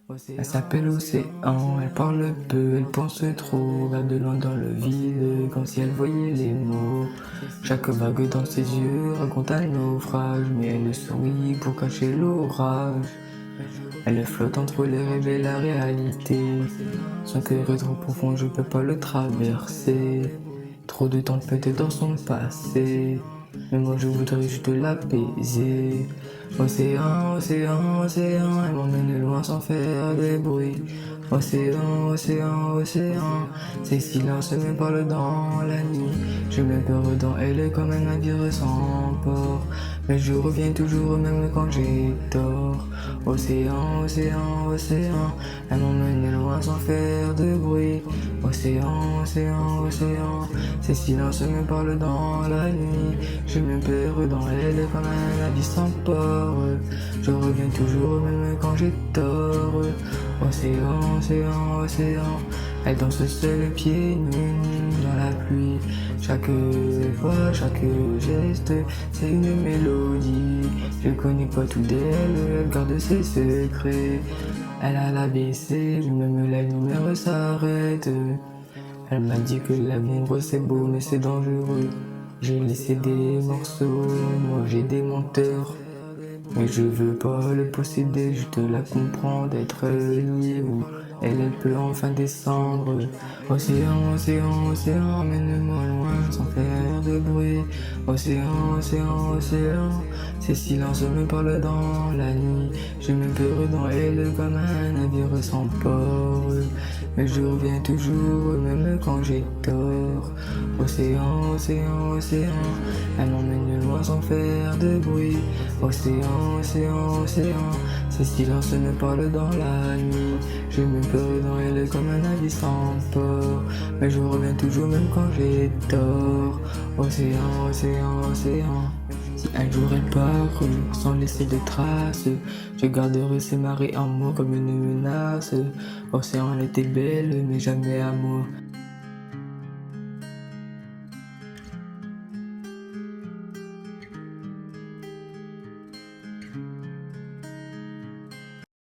Elle s'appelle Océan, elle parle peu, elle pense trop, regarde de loin dans le vide, comme si elle voyait les mots. Chaque vague dans ses yeux raconte un naufrage, mais elle sourit pour cacher l'orage. Elle flotte entre les rêves et la réalité. Son cœur est trop profond, je peux pas le traverser. Trop de tempêtes dans son passé, mais moi je voudrais juste l'apaiser. Océan, océan, océan, elle m'emmène loin sans faire de bruit. Océan, océan, océan, ses silences me parlent dans la nuit. Je me perds dans elle comme un navire sans port, mais je reviens toujours même quand j'ai tort. Océan, océan, océan, elle m'emmène loin sans faire de bruit. Océan, océan, océan, ces silences me parlent dans la nuit. Je me perds dans elle comme un navire sans port. Je reviens toujours même quand j'ai tort. Océan, océan, océan, elle danse seule pieds nus dans la pluie. Chaque voix, chaque geste, c'est une mélodie. Je connais pas tout d'elle, elle garde ses secrets. Elle a l'ABC, même la lumière s'arrête. Elle m'a dit que l'amour c'est beau mais c'est dangereux. J'ai laissé des morceaux, moi j'ai des menteurs. Mais je veux pas le posséder, juste la comprendre, être lié où elle peut enfin descendre. Océan, océan, océan, emmène-moi loin sans faire de bruit. Océan, océan, océan, ces silences me parlent dans la nuit. Je me perds dans elle comme un navire sans port, mais je reviens toujours même quand j'ai tort. Océan, océan, océan, elle m'emmène loin sans faire de bruit. Océan, océan, océan, ces silences me parlent dans la nuit. Je me perds dans elle comme un navire sans port, mais je reviens toujours même quand j'ai tort. Océan, océan, océan, si un jour elle part sans laisser de traces, je garderai ses marées en moi comme une menace. Océan, elle était belle mais jamais à moi.